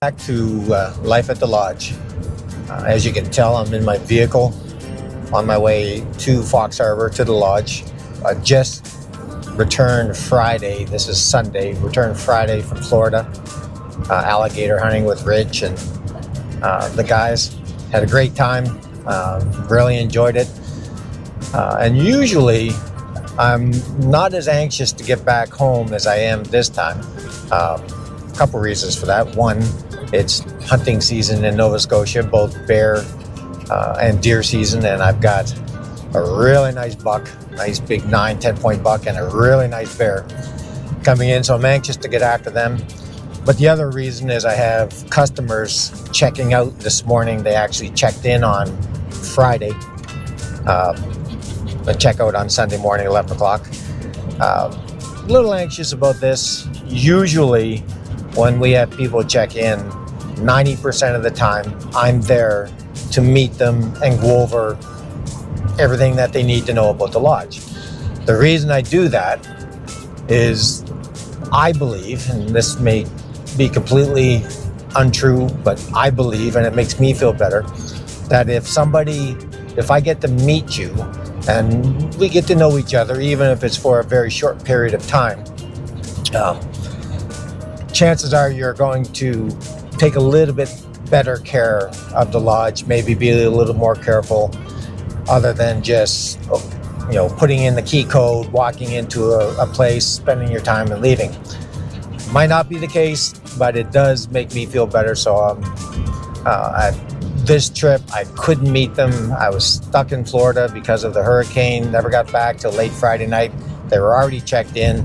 Back to life at the lodge. As you can tell, I'm in my vehicle on my way to Fox Harbor to the lodge. Just returned Friday. This is Sunday. Returned Friday from Florida, alligator hunting with Rich and the guys. Had a great time. Really enjoyed it. And usually, I'm not as anxious to get back home as I am this time. A couple reasons for that. One, it's hunting season in Nova Scotia, both bear and deer season, and I've got a really nice buck, nice big 9-10 point buck, and a really nice bear coming in, so I'm anxious to get after them. But the other reason is I have customers checking out this morning. They actually checked in on Friday, but check out on Sunday morning, 11 o'clock. A little anxious about this. Usually when we have people check in, 90% of the time I'm there to meet them and go over everything that they need to know about the lodge. The reason I do that is I believe, and this may be completely untrue, but I believe, and it makes me feel better, that if I get to meet you and we get to know each other, even if it's for a very short period of time, chances are you're going to take a little bit better care of the lodge, maybe be a little more careful, other than just putting in the key code, walking into a place, spending your time and leaving. Might not be the case, but it does make me feel better. So at this trip, I couldn't meet them. I was stuck in Florida because of the hurricane. Never got back till late Friday night. They were already checked in.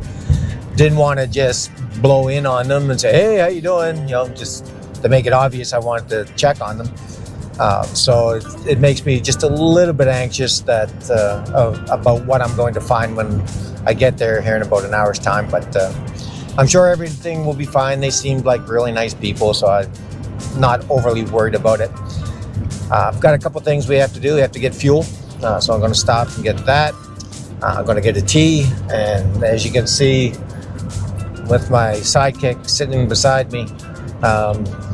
Didn't want to just blow in on them and say, hey, how you doing? Just to make it obvious I wanted to check on them. So it makes me just a little bit anxious about what I'm going to find when I get there here in about an hour's time. But I'm sure everything will be fine. They seemed like really nice people, so I'm not overly worried about it. I've got a couple things we have to do. We have to get fuel. So I'm going to stop and get that. I'm going to get a tea. And as you can see, with my sidekick sitting beside me,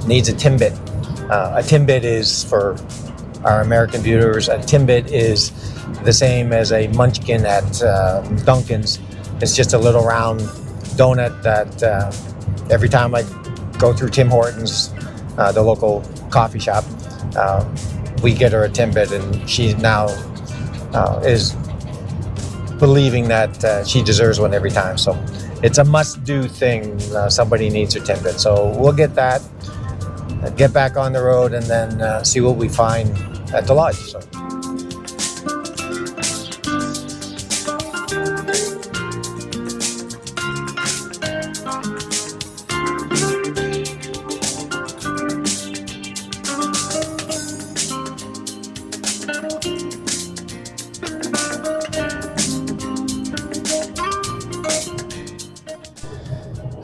needs a Timbit. A Timbit is, for our American viewers, a Timbit is the same as a Munchkin at Dunkin's. It's just a little round donut that every time I go through Tim Hortons, the local coffee shop, we get her a Timbit, and she now is believing that she deserves one every time. So it's a must-do thing. Somebody needs a Timbit. So we'll get that, get back on the road, and then see what we find at the lodge. So.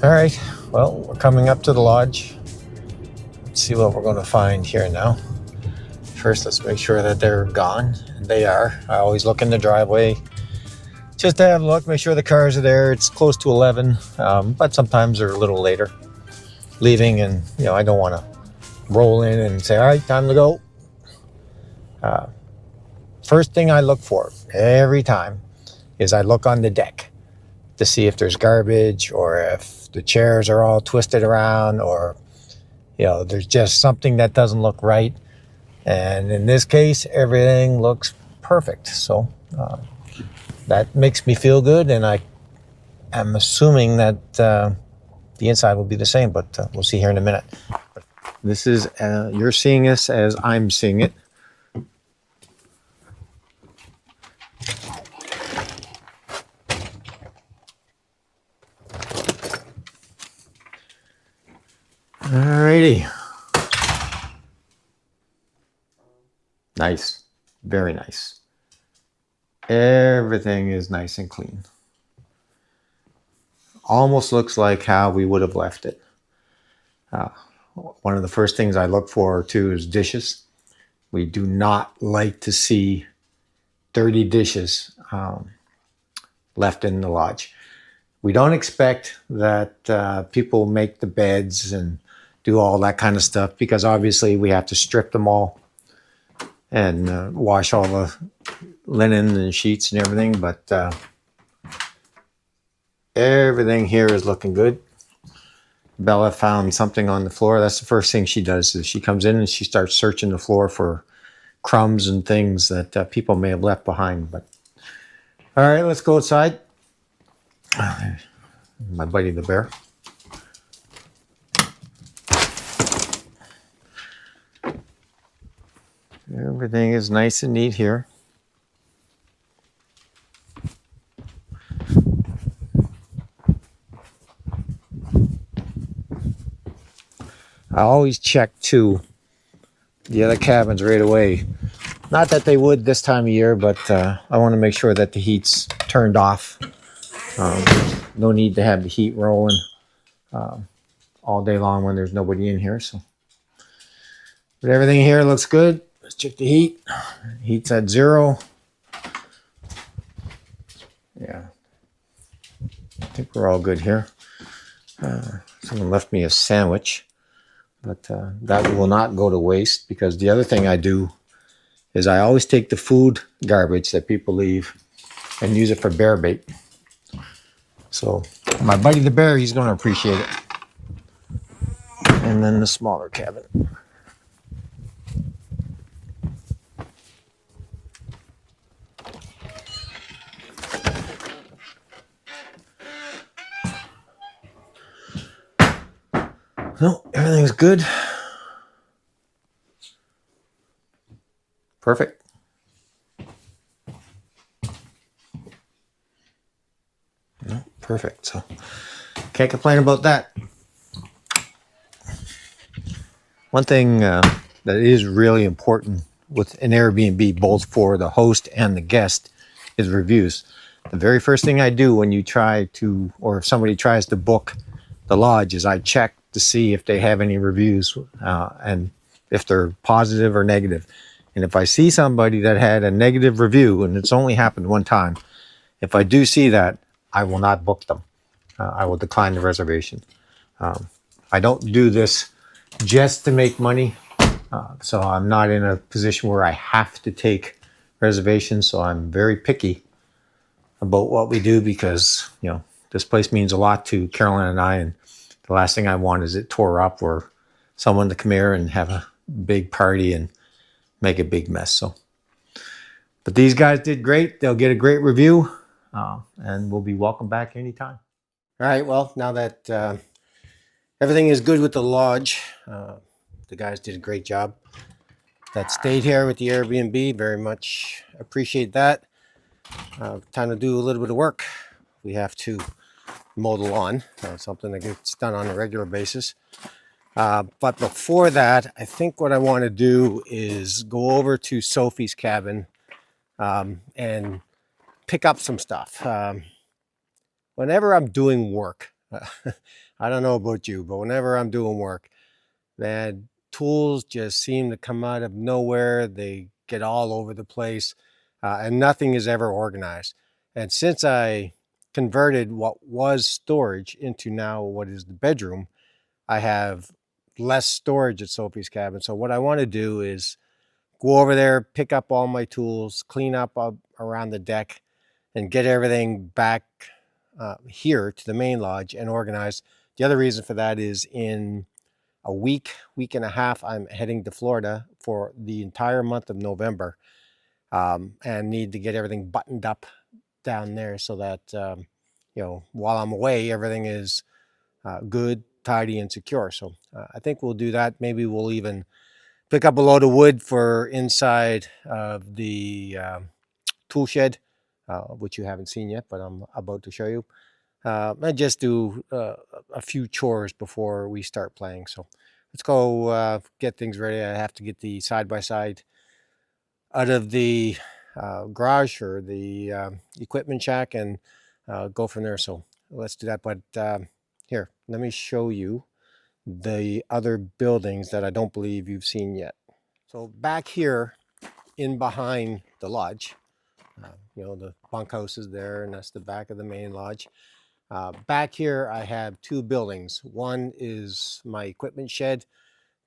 All right, well, we're coming up to the lodge. Let's see what we're going to find here now. First, let's make sure that they're gone. And they are. I always look in the driveway just to have a look, make sure the cars are there. It's close to 11, but sometimes they're a little later leaving, and I don't want to roll in and say, all right, time to go. First thing I look for every time is I look on the deck to see if there's garbage, or if the chairs are all twisted around, or there's just something that doesn't look right. And in this case, everything looks perfect. So that makes me feel good, and I am assuming that the inside will be the same, but we'll see here in a minute. This is you're seeing this as I'm seeing it. Alrighty. Nice. Very nice. Everything is nice and clean. Almost looks like how we would have left it. One of the first things I look for too is dishes. We do not like to see dirty dishes left in the lodge. We don't expect that people make the beds and do all that kind of stuff, because obviously we have to strip them all and wash all the linen and sheets and everything. But everything here is looking good. Bella found something on the floor. That's the first thing she does, is she comes in and she starts searching the floor for crumbs and things that people may have left behind. But all right, let's go outside. My buddy the bear. Everything is nice and neat here. I always check too the other cabins right away. Not that they would this time of year, but I want to make sure that the heat's turned off. No need to have the heat rolling all day long when there's nobody in here. So, but everything here looks good. Let's check the heat. Heat's at 0. Yeah, I think we're all good here. Someone left me a sandwich, but that will not go to waste, because the other thing I do is I always take the food garbage that people leave and use it for bear bait. So my buddy the bear, he's going to appreciate it. And then the smaller cabin. No, everything's good. Perfect. No, perfect. So can't complain about that. One thing that is really important with an Airbnb, both for the host and the guest, is reviews. The very first thing I do when you try to, or if somebody tries to book the lodge, is I check to see if they have any reviews and if they're positive or negative. And if I see somebody that had a negative review, and it's only happened one time, if I do see that, I will not book them. I will decline the reservation. I don't do this just to make money. So I'm not in a position where I have to take reservations. So I'm very picky about what we do, because, you know, this place means a lot to Carolyn and I. And the last thing I want is it tore up, or someone to come here and have a big party and make a big mess. So, but these guys did great. They'll get a great review, and we'll be welcome back anytime. All right. Well, now that everything is good with the lodge, the guys did a great job that stayed here with the Airbnb. Very much appreciate that. Time to do a little bit of work. We have to mow the lawn, something that gets done on a regular basis. But before that, I think what I want to do is go over to Sophie's cabin and pick up some stuff. Whenever I'm doing work, I don't know about you, but whenever I'm doing work, man, tools just seem to come out of nowhere. They get all over the place, and nothing is ever organized. And since I converted what was storage into now what is the bedroom, I have less storage at Sophie's cabin. So what I want to do is go over there, pick up all my tools, clean up around the deck, and get everything back here to the main lodge and organized. The other reason for that is in a week and a half, I'm heading to Florida for the entire month of November, and need to get everything buttoned up down there so that, you know, while I'm away, everything is good, tidy, and secure. So I think we'll do that. Maybe we'll even pick up a load of wood for inside of the tool shed, which you haven't seen yet, but I'm about to show you. And just do a few chores before we start playing. So let's go get things ready. I have to get the side-by-side out of the garage or the equipment shack and go from there. So let's do that. But here, let me show you the other buildings that I don't believe you've seen yet. So back here in behind the lodge, you know, the bunkhouse is there, and that's the back of the main lodge. Back here, I have two buildings. One is my equipment shed.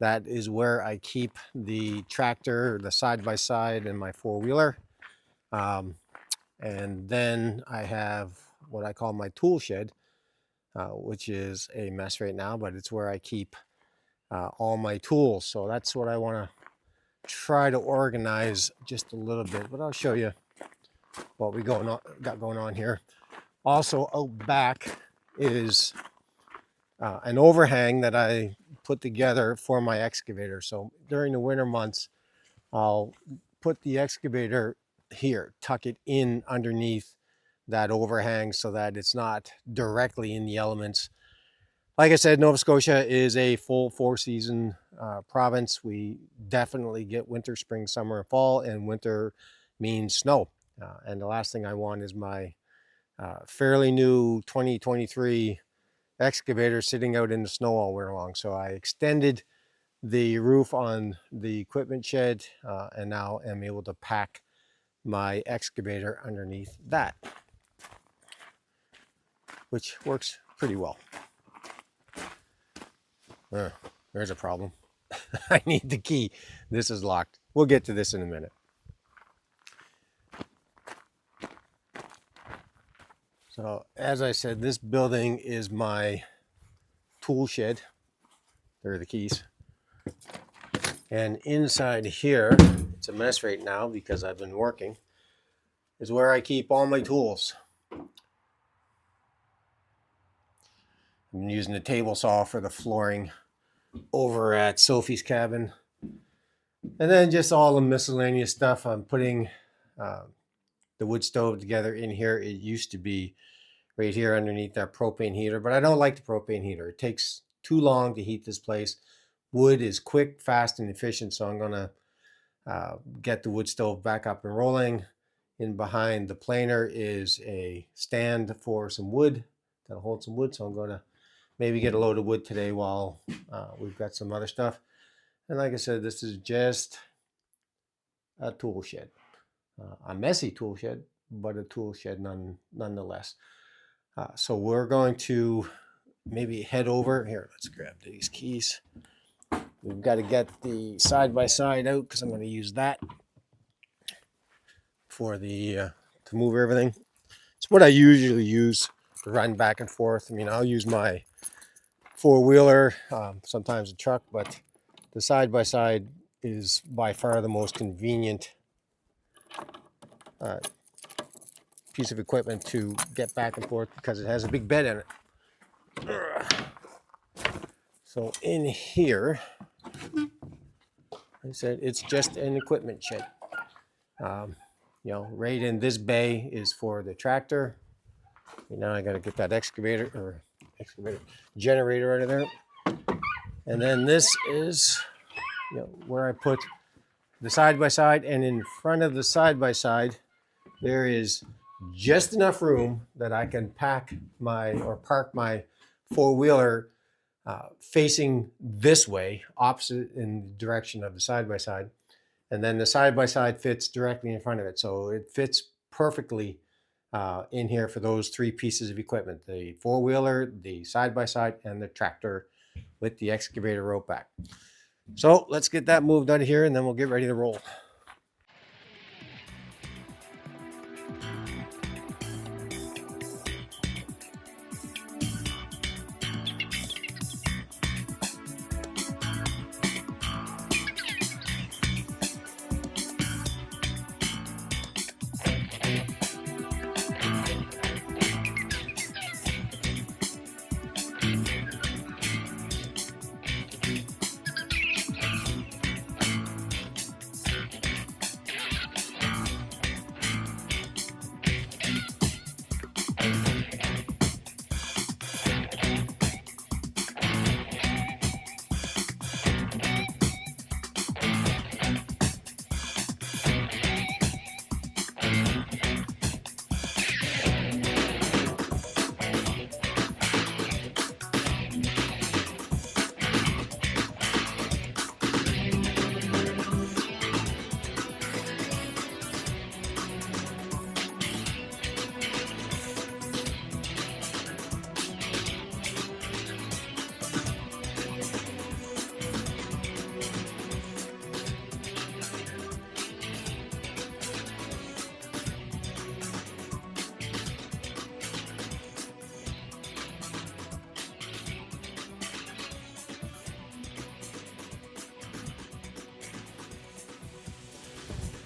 That is where I keep the tractor, the side-by-side, and my four-wheeler. And then I have what I call my tool shed, which is a mess right now, but it's where I keep all my tools. So that's what I want to try to organize just a little bit, but I'll show you what we got going on here. Also out back is an overhang that I put together for my excavator. So during the winter months, I'll put the excavator here, tuck it in underneath that overhang so that it's not directly in the elements. Like I said, Nova Scotia is a full 4-season province. We definitely get winter, spring, summer, and fall, and winter means snow. And the last thing I want is my fairly new 2023 excavator sitting out in the snow all winter long. So I extended the roof on the equipment shed and now am able to pack my excavator underneath that, which works pretty well. There's a problem. I need the key. This is locked. We'll get to this in a minute. So as I said, this building is my tool shed. There are the keys. And inside here, it's a mess right now because I've been working, is where I keep all my tools. I'm using the table saw for the flooring over at Sophie's cabin. And then just all the miscellaneous stuff. I'm putting the wood stove together in here. It used to be right here underneath that propane heater, but I don't like the propane heater. It takes too long to heat this place. Wood is quick, fast, and efficient, so I'm gonna get the wood stove back up and rolling. In behind the planer is a stand for some wood, that'll hold some wood, so I'm gonna maybe get a load of wood today while we've got some other stuff. And like I said, this is just a tool shed. A messy tool shed, but a tool shed nonetheless. So we're going to maybe head over here. Let's grab these keys. We've got to get the side-by-side out because I'm going to use that for the to move everything. It's what I usually use to run back and forth. I mean, I'll use my four-wheeler, sometimes a truck, but the side-by-side is by far the most convenient piece of equipment to get back and forth because it has a big bed in it. So in here, I said it's just an equipment shed. You know, right in this bay is for the tractor. Now I got to get that excavator generator out of there. And then this is, you know, where I put the side-by-side, and in front of the side-by-side there is just enough room that I can park my four-wheeler facing this way, opposite in the direction of the side-by-side. And then the side-by-side fits directly in front of it. So it fits perfectly in here for those three pieces of equipment: the four-wheeler, the side-by-side, and the tractor with the excavator rope back. So let's get that moved out of here and then we'll get ready to roll.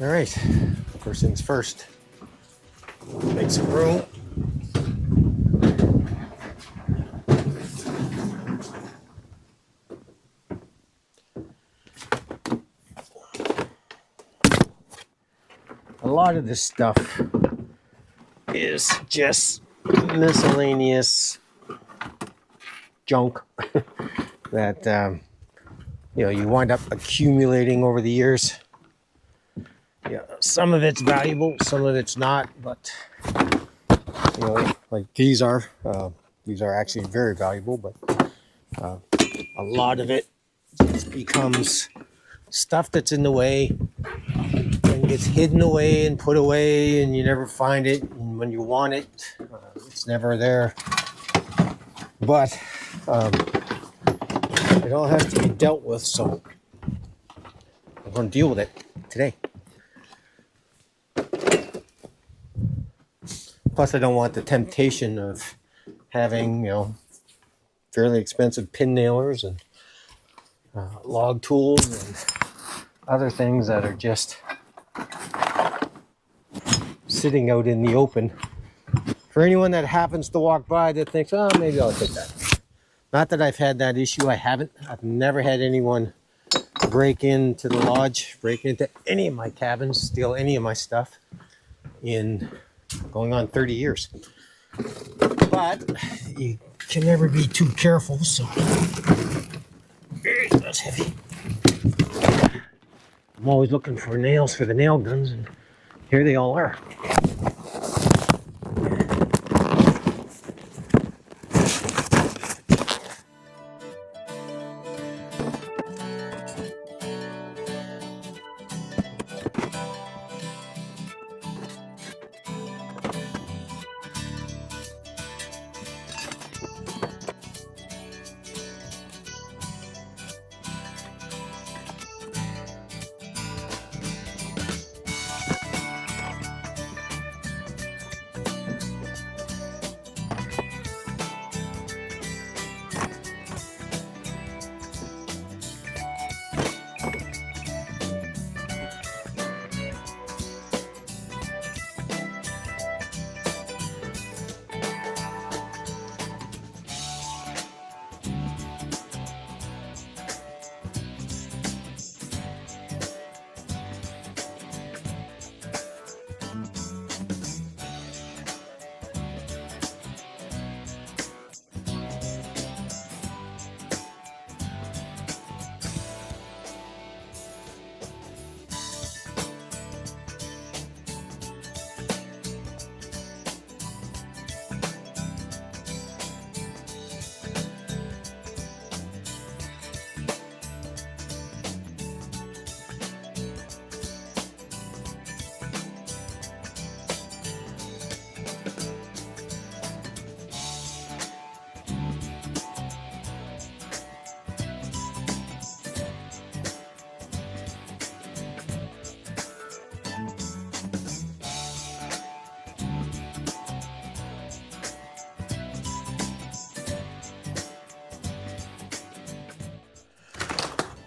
All right, first things first, make some room. A lot of this stuff is just miscellaneous junk that you wind up accumulating over the years. Yeah, some of it's valuable, some of it's not, but like these are actually very valuable, but a lot of it just becomes stuff that's in the way and gets hidden away and put away, and you never find it, and when you want it, it's never there. But it all has to be dealt with, so I'm going to deal with it today. Plus, I don't want the temptation of having, fairly expensive pin nailers and log tools and other things that are just sitting out in the open. For anyone that happens to walk by that thinks, oh, maybe I'll take that. Not that I've had that issue. I haven't. I've never had anyone break into the lodge, break into any of my cabins, steal any of my stuff in going on 30 years. But you can never be too careful, so that's heavy. I'm always looking for nails for the nail guns, and here they all are.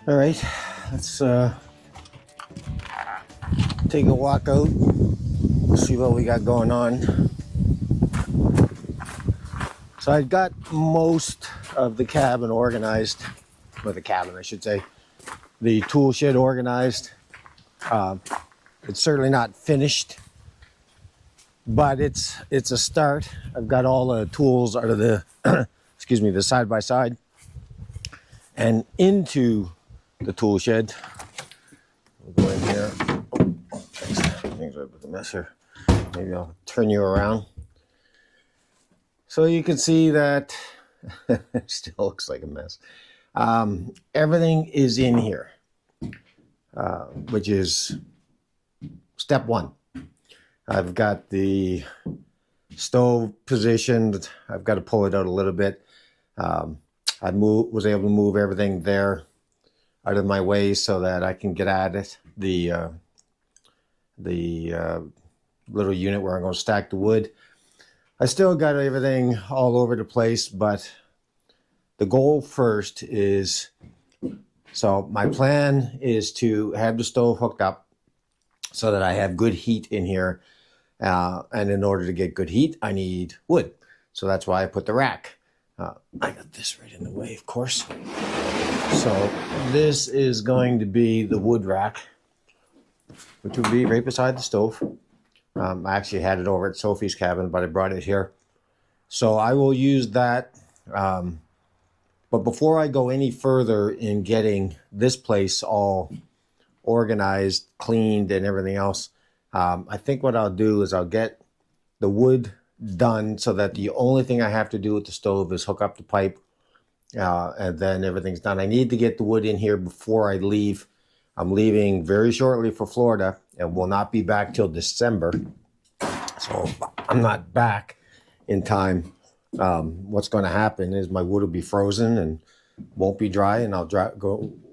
All right, let's take a walk out, see what we got going on. So I got most of the cabin organized, or the cabin I should say, the tool shed organized. It's certainly not finished, but it's a start. I've got all the tools out of the the side by side and into the tool shed. We'll go in here. Oh, things are a mess here. Maybe I'll turn you around. So you can see that it still looks like a mess. Everything is in here, which is step one. I've got the stove positioned. I've got to pull it out a little bit. I was able to move everything there out of my way so that I can get at it. The little unit where I'm going to stack the wood. I still got everything all over the place, but the goal first is, so my plan is to have the stove hooked up so that I have good heat in here. And in order to get good heat, I need wood. So that's why I put the rack. I got this right in the way, of course. So this is going to be the wood rack, which would be right beside the stove. I actually had it over at Sophie's cabin, but I brought it here. So I will use that. But before I go any further in getting this place all organized, cleaned, and everything else, I think what I'll do is I'll get the wood done so that the only thing I have to do with the stove is hook up the pipe, and then everything's done. I need to get the wood in here before I leave. I'm leaving very shortly for Florida and will not be back till December. So I'm not back in time. What's going to happen is my wood will be frozen and won't be dry, and I'll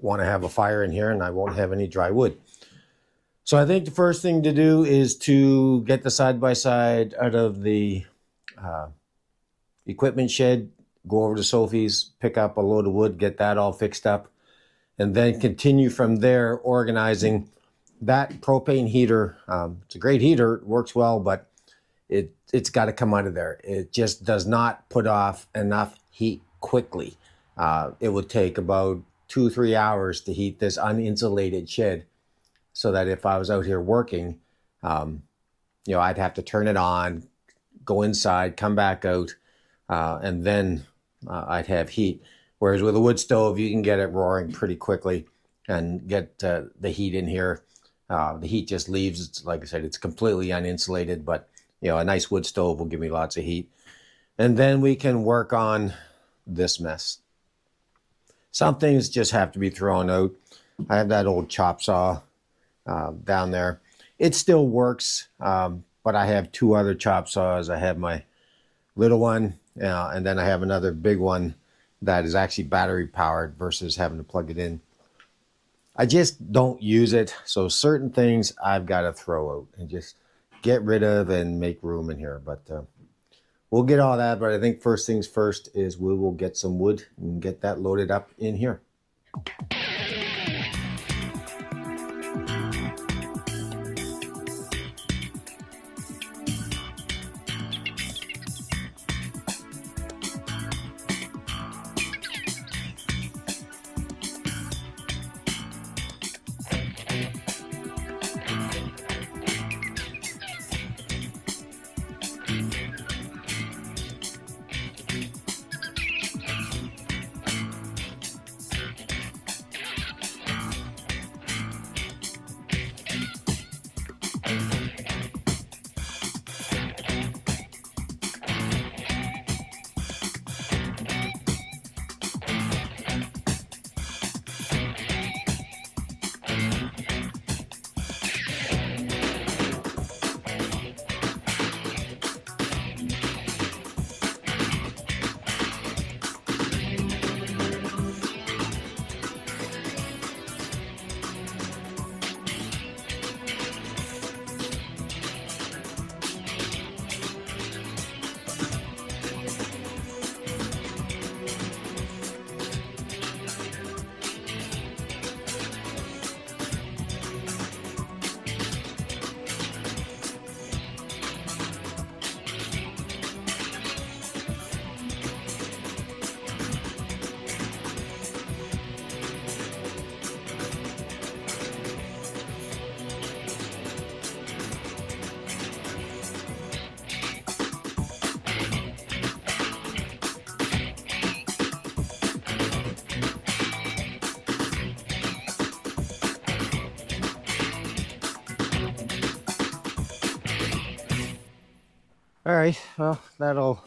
want to have a fire in here, and I won't have any dry wood. So I think the first thing to do is to get the side-by-side out of the equipment shed, go over to Sophie's, pick up a load of wood, get that all fixed up, and then continue from there organizing that propane heater. It's a great heater, it works well, but it's got to come out of there. It just does not put off enough heat quickly. It would take about 2-3 hours to heat this uninsulated shed, so that if I was out here working, I'd have to turn it on, go inside, come back out, and then I'd have heat. Whereas with a wood stove, you can get it roaring pretty quickly and get the heat in here. The heat just leaves. It's, like I said, it's completely uninsulated, but a nice wood stove will give me lots of heat. And then we can work on this mess. Some things just have to be thrown out. I have that old chop saw down there. It still works, but I have 2 other chop saws. I have my little one, and then I have another big one that is actually battery powered versus having to plug it in. I just don't use it, so certain things I've got to throw out and just get rid of and make room in here. But we'll get all that, but I think first things first is we will get some wood and get that loaded up in here. All right, well, that'll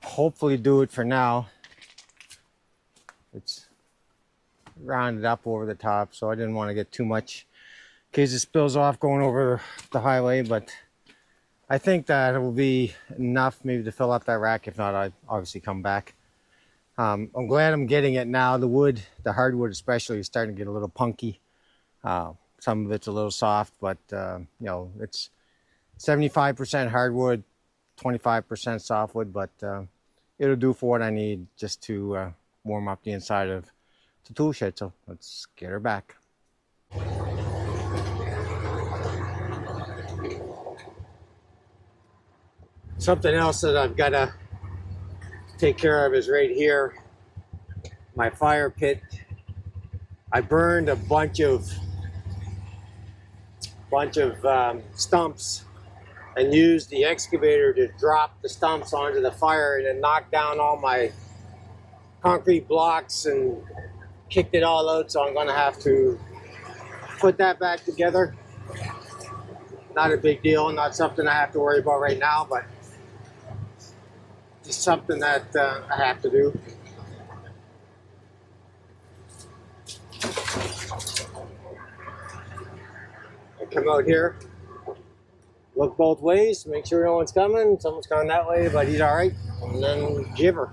hopefully do it for now. It's rounded up over the top, so I didn't want to get too much in case it spills off going over the highway, but I think that it will be enough maybe to fill up that rack. If not, I'd obviously come back. I'm glad I'm getting it now. The wood, the hardwood especially, is starting to get a little punky. Some of it's a little soft, but it's 75% hardwood, 25% softwood, but it'll do for what I need just to warm up the inside of the tool shed. So let's get her back. Something else that I've got to take care of is right here, my fire pit. I burned a bunch of stumps and used the excavator to drop the stumps onto the fire, and then knock down all my concrete blocks and kicked it all out. So I'm going to have to put that back together. Not a big deal, not something I have to worry about right now, but just something that I have to do. I come out here, look both ways, make sure no one's coming. Someone's coming that way, but he's all right. And then gibber.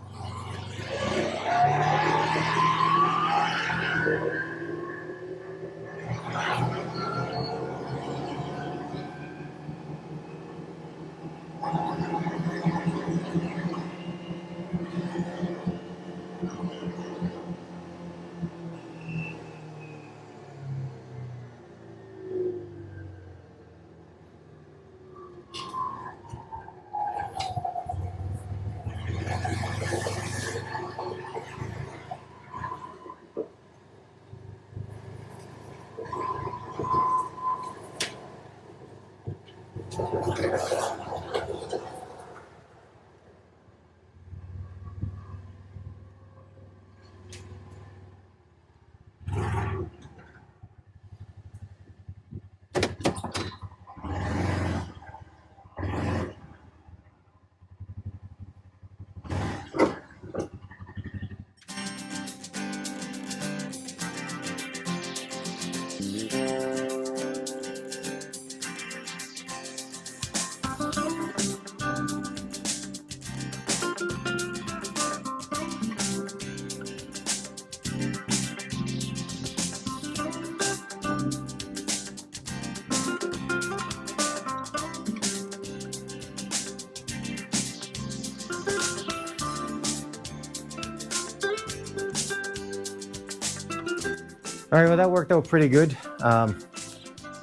All right, well, that worked out pretty good.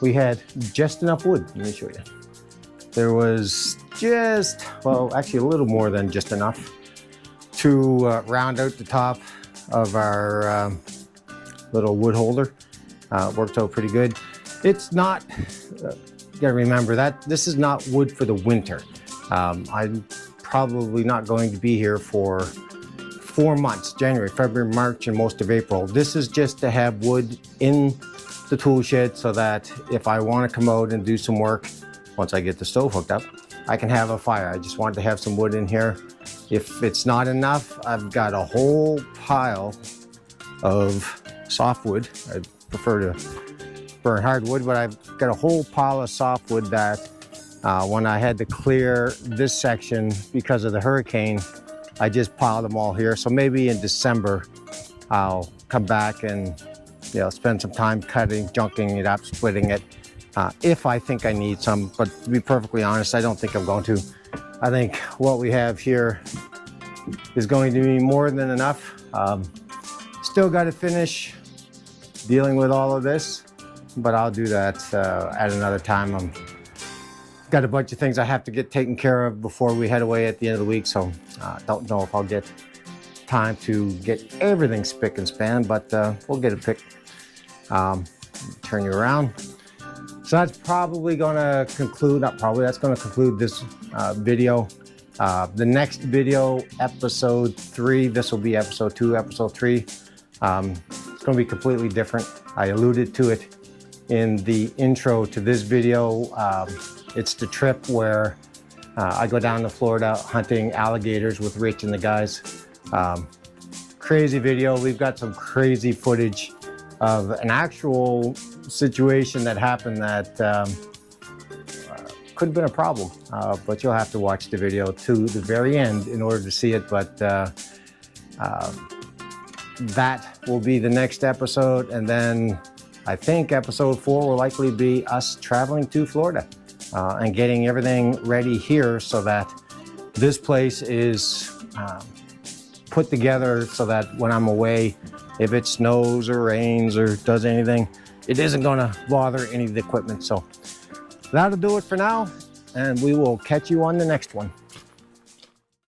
We had just enough wood. Let me show you. There was just, well, actually a little more than just enough to round out the top of our little wood holder. Worked out pretty good. It's not, you gotta remember that this is not wood for the winter. I'm probably not going to be here for 4 months, January, February, March, and most of April. This is just to have wood in the tool shed so that if I want to come out and do some work, once I get the stove hooked up, I can have a fire. I just want to have some wood in here. If it's not enough, I've got a whole pile of softwood. I prefer to burn hardwood, but I've got a whole pile of softwood that when I had to clear this section because of the hurricane, I just piled them all here. So maybe in December, I'll come back and spend some time cutting, junking it up, splitting it, if I think I need some. But to be perfectly honest, I don't think I'm going to. I think what we have here is going to be more than enough. Still got to finish dealing with all of this, but I'll do that at another time. Got a bunch of things I have to get taken care of before we head away at the end of the week, so don't know if I'll get time to get everything spick and span, but we'll get it picked. Turn you around. So that's probably going to conclude, not probably, that's going to conclude this video. The next video, episode 3, this will be episode 2, episode 3. It's going to be completely different. I alluded to it in the intro to this video. It's the trip where I go down to Florida hunting alligators with Rich and the guys. Crazy video. We've got some crazy footage of an actual situation that happened that could have been a problem, but you'll have to watch the video to the very end in order to see it. But that will be the next episode, and then I think episode 4 will likely be us traveling to Florida and getting everything ready here so that this place is put together so that when I'm away, if it snows or rains or does anything, it isn't going to bother any of the equipment. So that'll do it for now, and we will catch you on the next one.